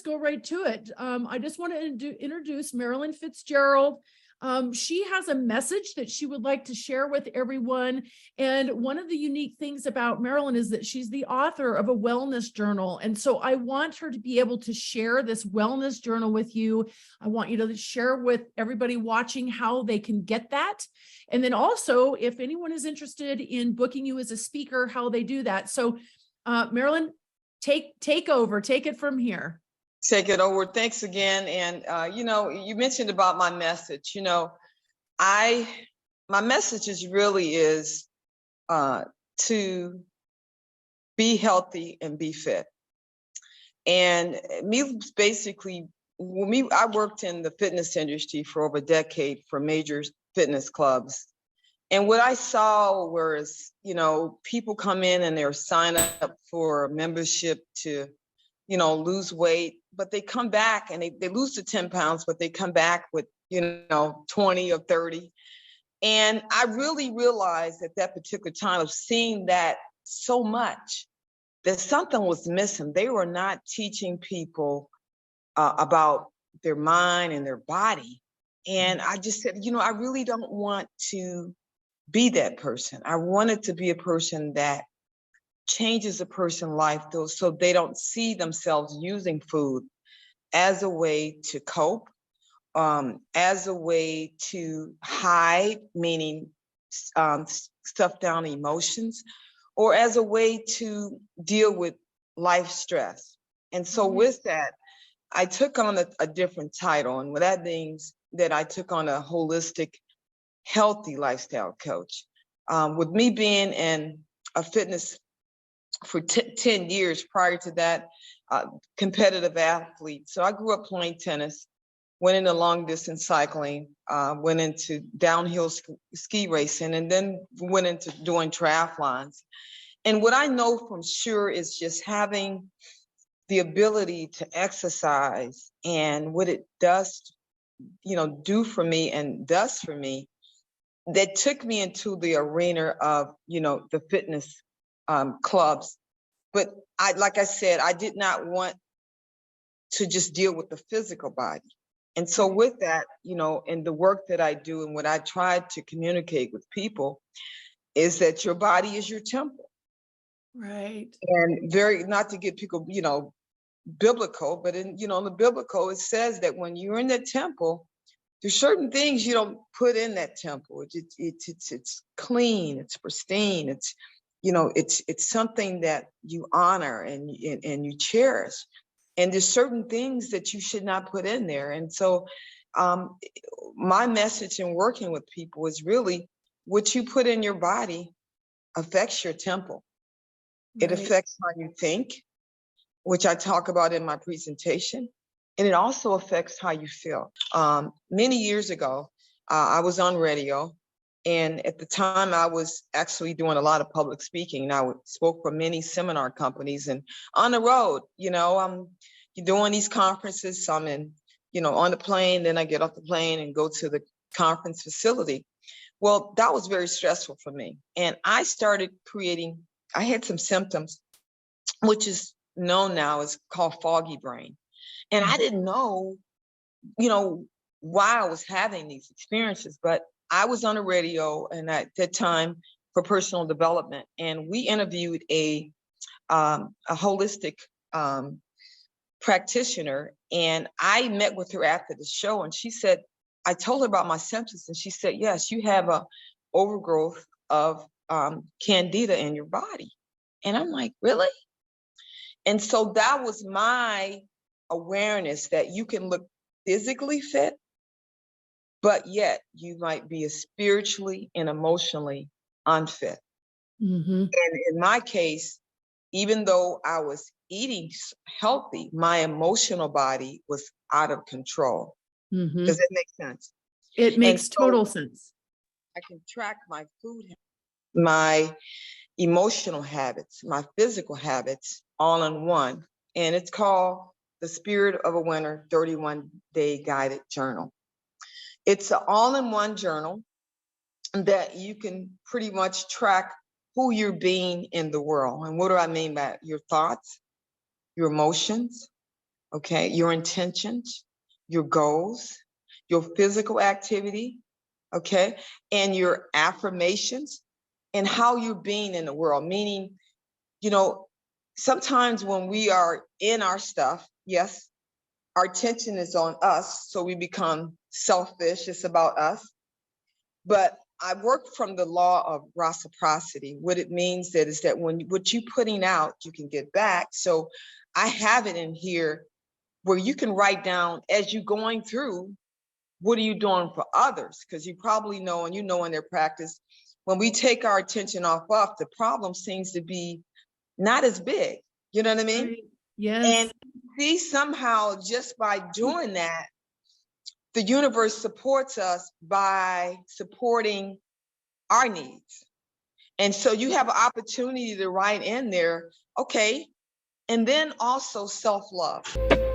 go right to it. I just want to introduce Marilyn Fitzgerald. She has a message that she would like to share with everyone. And one of the unique things about Marilyn is that she's the author of a wellness journal. And so I want her to be able to share this wellness journal with you. I want you to share with everybody watching how they can get that. And then also, if anyone is interested in booking you as a speaker, how they do that. So Marilyn, take over, take it from here. Take it over. Thanks again. And, you mentioned about my message, my message is to be healthy and be fit. And I worked in the fitness industry for over a decade for major fitness clubs. And what I saw was, people come in and they're sign up for a membership to, lose weight, but they come back and they lose the 10 pounds, but they come back with, 20 or 30. And I really realized at that particular time of seeing that so much, that something was missing. They were not teaching people about their mind and their body. And I just said, I really don't want to be that person. I wanted to be a person that changes a person's life, though, so they don't see themselves using food as a way to cope, as a way to hide, meaning stuff down emotions, or as a way to deal with life stress. And so with that, I took on a different title. And what that means that I took on a holistic, healthy lifestyle coach. With me being in a fitness for 10 years prior to that, competitive athlete. So I grew up playing tennis, went into long distance cycling, went into downhill ski racing, and then went into doing triathlons. And what I know from sure is just having the ability to exercise and what it does, do for me and does for me, that took me into the arena of, the fitness clubs. But like I said, I did not want to just deal with the physical body. And so with that, in the work that I do and what I try to communicate with people is that your body is your temple. Right. And not to get people, biblical, but in the biblical, it says that when you're in the temple, there's certain things you don't put in that temple. It's clean, it's pristine, it's something that you honor and you cherish. And there's certain things that you should not put in there. And so my message in working with people is really what you put in your body affects your temple. Right. It affects how you think, which I talk about in my presentation. And it also affects how you feel. Many years ago, I was on radio. And at the time, I was actually doing a lot of public speaking. I spoke for many seminar companies and on the road, I'm doing these conferences. So I'm in, on the plane, then I get off the plane and go to the conference facility. Well, that was very stressful for me. And I started I had some symptoms, which is known now as called foggy brain. And I didn't know, why I was having these experiences, but I was on the radio and at that time for personal development, and we interviewed a holistic practitioner, and I met with her after the show, and she said, I told her about my symptoms, and she said, yes, you have a overgrowth of candida in your body. And I'm like, really? And so that was my awareness that you can look physically fit, but yet you might be spiritually and emotionally unfit. Mm-hmm. And in my case, even though I was eating healthy, my emotional body was out of control. Mm-hmm. Does that make sense? It makes total sense. I can track my food, my emotional habits, my physical habits all in one. And it's called the Spirit of a Winner 31-Day Guided Journal. It's an all-in-one journal that you can pretty much track who you're being in the world. And what do I mean by your thoughts, your emotions, okay? Your intentions, your goals, your physical activity, okay? And your affirmations and how you're being in the world. Meaning, you know, sometimes when we are in our stuff, yes, our attention is on us, so we become selfish. It's about us. But I work from the law of reciprocity. What it means that is that when what you putting out, you can get back. So I have it in here where you can write down as you're going through, what are you doing for others? Because you probably know, and you know in their practice, when we take our attention off, the problem seems to be not as big. You know what I mean? Right. Yes. And see, somehow just by doing that, the universe supports us by supporting our needs. And so you have an opportunity to write in there, okay, and then also self-love.